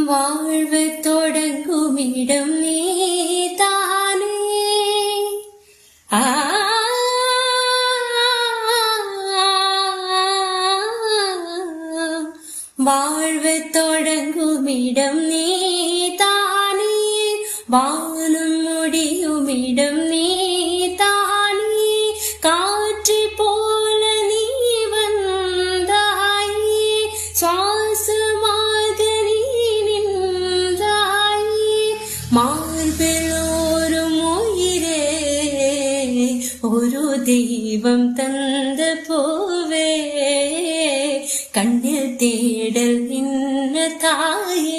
வாழ்வு தொடங்கும் இடம் நீதானே. வாழ்வு தொடங்கும் இடம் நீதானே, வானம் முடியும் இடம் நீதானே. காற்று போல நீ வந்தாயே, சுவாசமாக நீ நின்றாயே. மார்பில் ஒரு உயிரே, ஒரு தெய்வம் தந்த பூவே, கண்ணில் தேடல் நின்ன தாயே.